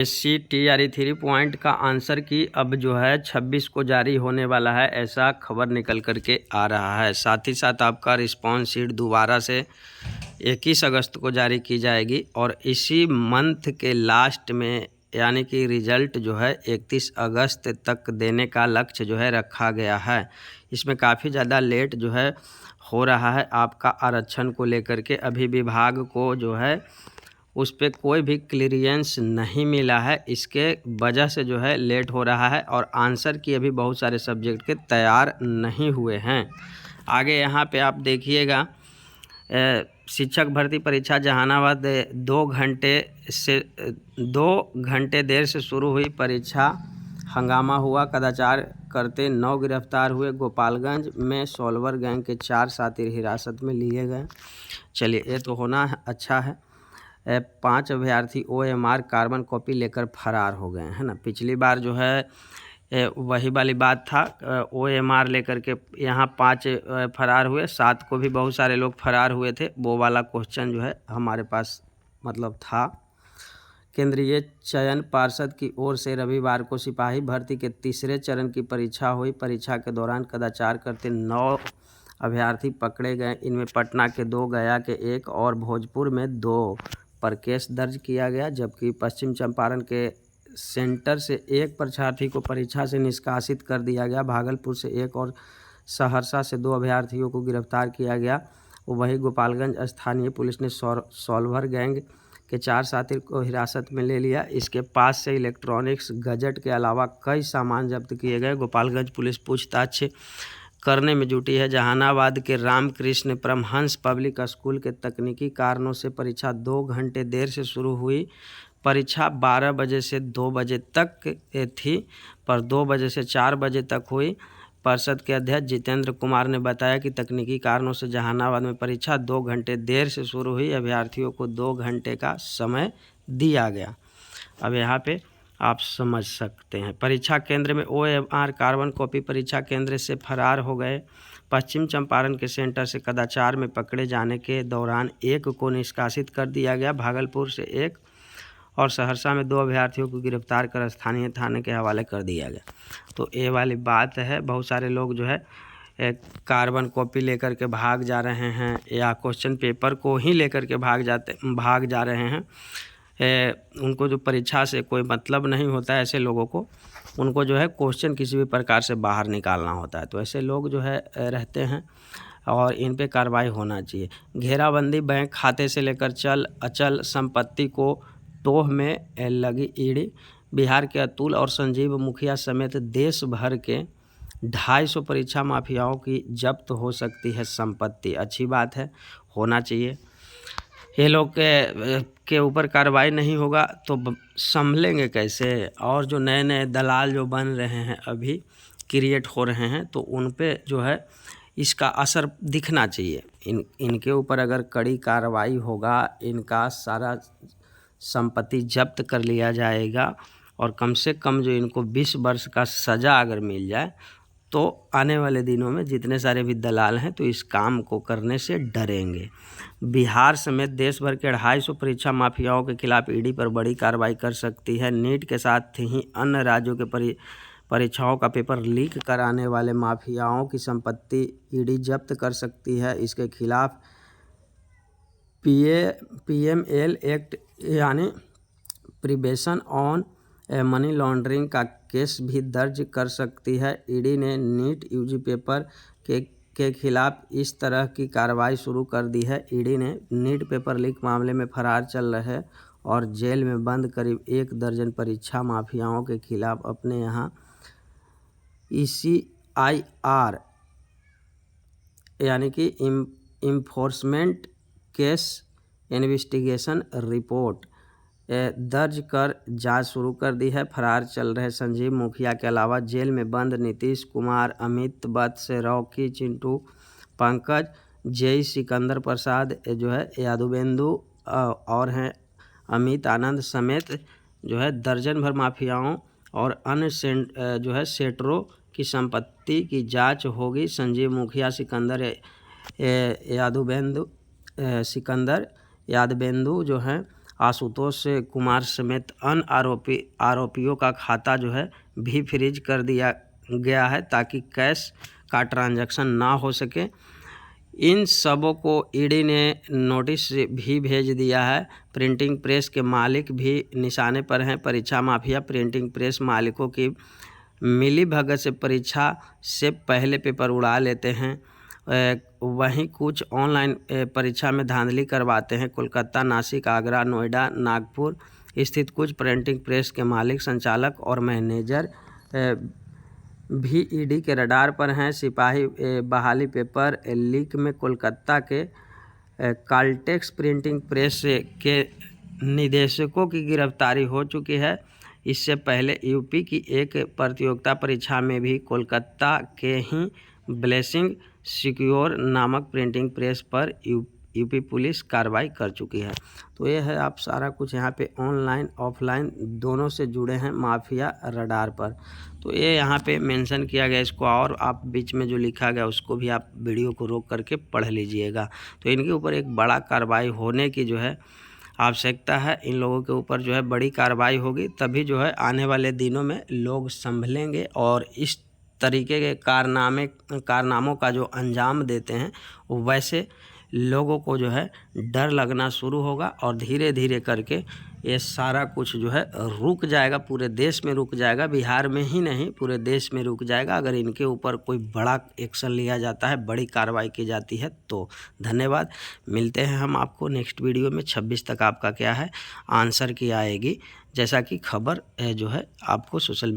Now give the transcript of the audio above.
SCTRE 3 point का answer की अब जो है 26 को जारी होने वाला है, ऐसा खबर निकल कर के आ रहा है। साथ ही साथ आपका रिस्पॉन्स शीट दोबारा से 21 अगस्त को जारी की जाएगी और इसी मंथ के लास्ट में यानी कि रिजल्ट जो है 31 अगस्त तक देने का लक्ष्य जो है रखा गया है। इसमें काफ़ी ज़्यादा लेट जो है हो रहा है आपका आरक्षण को लेकर के। अभी विभाग को जो है उस पर कोई भी क्लियरेंस नहीं मिला है, इसके वजह से जो है लेट हो रहा है और आंसर की अभी बहुत सारे सब्जेक्ट के तैयार नहीं हुए हैं। आगे यहाँ पे आप देखिएगा, शिक्षक भर्ती परीक्षा जहानाबाद 2 घंटे देर से शुरू हुई परीक्षा, हंगामा हुआ, कदाचार करते 9 गिरफ्तार हुए। गोपालगंज में सॉल्वर गैंग के 4 साथी हिरासत में लिए गए। चलिए, ये तो होना अच्छा है। 5 अभ्यर्थी OMR कार्बन कॉपी लेकर फरार हो गए हैं ना। पिछली बार जो है वही वाली बात था, OMR लेकर के यहाँ 5 फरार हुए, 7 को भी बहुत सारे लोग फरार हुए थे। वो वाला क्वेश्चन जो है हमारे पास मतलब था। केंद्रीय चयन पार्षद की ओर से रविवार को सिपाही भर्ती के तीसरे चरण की परीक्षा हुई। परीक्षा के दौरान कदाचार करते 9 अभ्यर्थी पकड़े गए। इनमें पटना के 2, गया के 1 और भोजपुर में 2 पर केस दर्ज किया गया, जबकि पश्चिम चंपारण के सेंटर से 1 परीक्षार्थी को परीक्षा से निष्कासित कर दिया गया। भागलपुर से 1 और सहरसा से 2 अभ्यर्थियों को गिरफ्तार किया गया। वहीं गोपालगंज स्थानीय पुलिस ने सॉल्वर गैंग के 4 साथी को हिरासत में ले लिया। इसके पास से इलेक्ट्रॉनिक्स गजट के अलावा कई सामान जब्त किए गए। गोपालगंज पुलिस पूछताछ करने में जुटी है। जहानाबाद के रामकृष्ण परमहंस पब्लिक स्कूल के तकनीकी कारणों से परीक्षा 2 घंटे देर से शुरू हुई। परीक्षा 12 बजे से 2 बजे तक थी, पर 2 बजे से 4 बजे तक हुई। परिषद के अध्यक्ष जितेंद्र कुमार ने बताया कि तकनीकी कारणों से जहानाबाद में परीक्षा 2 घंटे देर से शुरू हुई। अभ्यर्थियों को 2 घंटे का समय दिया गया। अब यहाँ पे आप समझ सकते हैं। परीक्षा केंद्र में OMR कार्बन कॉपी परीक्षा केंद्र से फरार हो गए। पश्चिम चंपारण के सेंटर से कदाचार में पकड़े जाने के दौरान 1 को निष्कासित कर दिया गया। भागलपुर से 1 और सहरसा में 2 अभ्यर्थियों को गिरफ्तार कर स्थानीय थाने के हवाले कर दिया गया। तो ये वाली बात है। बहुत सारे लोग जो है कार्बन कॉपी लेकर के भाग जा रहे हैं या क्वेश्चन पेपर को ही लेकर के भाग जा रहे हैं। उनको जो परीक्षा से कोई मतलब नहीं होता है, ऐसे लोगों को उनको जो है क्वेश्चन किसी भी प्रकार से बाहर निकालना होता है। तो ऐसे लोग जो है रहते हैं और इन पे कार्रवाई होना चाहिए। घेराबंदी, बैंक खाते से लेकर अचल संपत्ति को टोह में लगी ईडी। बिहार के अतुल और संजीव मुखिया समेत देश भर के 250 परीक्षा माफियाओं की जब्त हो सकती है संपत्ति। अच्छी बात है, होना चाहिए। ये लोग के ऊपर कार्रवाई नहीं होगा तो संभलेंगे कैसे। और जो नए नए दलाल जो बन रहे हैं, अभी क्रिएट हो रहे हैं, तो उन पे जो है इसका असर दिखना चाहिए। इनके ऊपर अगर कड़ी कार्रवाई होगा, इनका सारा संपत्ति जब्त कर लिया जाएगा और कम से कम जो इनको 20 वर्ष का सज़ा अगर मिल जाए, तो आने वाले दिनों में जितने सारे भी दलाल हैं तो इस काम को करने से डरेंगे। बिहार समेत देश भर के 250 परीक्षा माफियाओं के खिलाफ ईडी पर बड़ी कार्रवाई कर सकती है। नीट के साथ ही अन्य राज्यों के परीक्षाओं का पेपर लीक कराने वाले माफियाओं की संपत्ति ईडी जब्त कर सकती है। इसके खिलाफ PML एक्ट यानी प्रिवेंशन ऑन मनी लॉन्ड्रिंग का केस भी दर्ज कर सकती है। ईडी ने नीट UG पेपर के खिलाफ इस तरह की कार्रवाई शुरू कर दी है। ईडी ने नीट पेपर लीक मामले में फरार चल रहे और जेल में बंद करीब 1 दर्जन परीक्षा माफियाओं के खिलाफ अपने यहाँ ECIR यानी कि इन्फोर्समेंट केस इन्वेस्टिगेशन रिपोर्ट दर्ज कर जांच शुरू कर दी है। फरार चल रहे संजीव मुखिया के अलावा जेल में बंद नीतीश कुमार, अमित वत्स, रॉकी, चिंटू, पंकज, जय, सिकंदर प्रसाद जो है, यादवेंदु और हैं अमित आनंद समेत जो है दर्जन भर माफियाओं और अन्य जो है सेटरों की संपत्ति की जांच होगी। संजीव मुखिया, सिकंदर यादवेंदु जो हैं आशुतोष कुमार समेत अन्य आरोपियों का खाता जो है भी फ्रीज कर दिया गया है ताकि कैश का ट्रांजैक्शन ना हो सके। इन सबों को ईडी ने नोटिस भी भेज दिया है। प्रिंटिंग प्रेस के मालिक भी निशाने पर हैं। परीक्षा माफिया प्रिंटिंग प्रेस मालिकों की मिलीभगत से परीक्षा से पहले पेपर उड़ा लेते हैं। वहीं कुछ ऑनलाइन परीक्षा में धांधली करवाते हैं। कोलकाता, नासिक, आगरा, नोएडा, नागपुर स्थित कुछ प्रिंटिंग प्रेस के मालिक, संचालक और मैनेजर भी ईडी के रडार पर हैं। सिपाही बहाली पेपर लीक में कोलकाता के काल्टेक्स प्रिंटिंग प्रेस के निदेशकों की गिरफ्तारी हो चुकी है। इससे पहले यूपी की एक प्रतियोगिता परीक्षा में भी कोलकाता के ही ब्लेसिंग सिक्योर नामक प्रिंटिंग प्रेस पर यूपी पुलिस कार्रवाई कर चुकी है। तो ये है आप सारा कुछ यहाँ पे ऑनलाइन ऑफलाइन दोनों से जुड़े हैं माफिया रडार पर। तो ये यहाँ पे मेंशन किया गया इसको, और आप बीच में जो लिखा गया उसको भी आप वीडियो को रोक करके पढ़ लीजिएगा। तो इनके ऊपर एक बड़ा कार्रवाई होने की जो है आवश्यकता है। इन लोगों के ऊपर जो है बड़ी कार्रवाई होगी, तभी जो है आने वाले दिनों में लोग संभलेंगे और इस तरीके के कारनामों का जो अंजाम देते हैं वैसे लोगों को जो है डर लगना शुरू होगा और धीरे धीरे करके ये सारा कुछ जो है रुक जाएगा, पूरे देश में रुक जाएगा, बिहार में ही नहीं पूरे देश में रुक जाएगा अगर इनके ऊपर कोई बड़ा एक्शन लिया जाता है, बड़ी कार्रवाई की जाती है तो। धन्यवाद। मिलते हैं हम आपको नेक्स्ट वीडियो में। 26 तक आपका क्या है आंसर की आएगी, जैसा कि खबर जो है आपको सोशल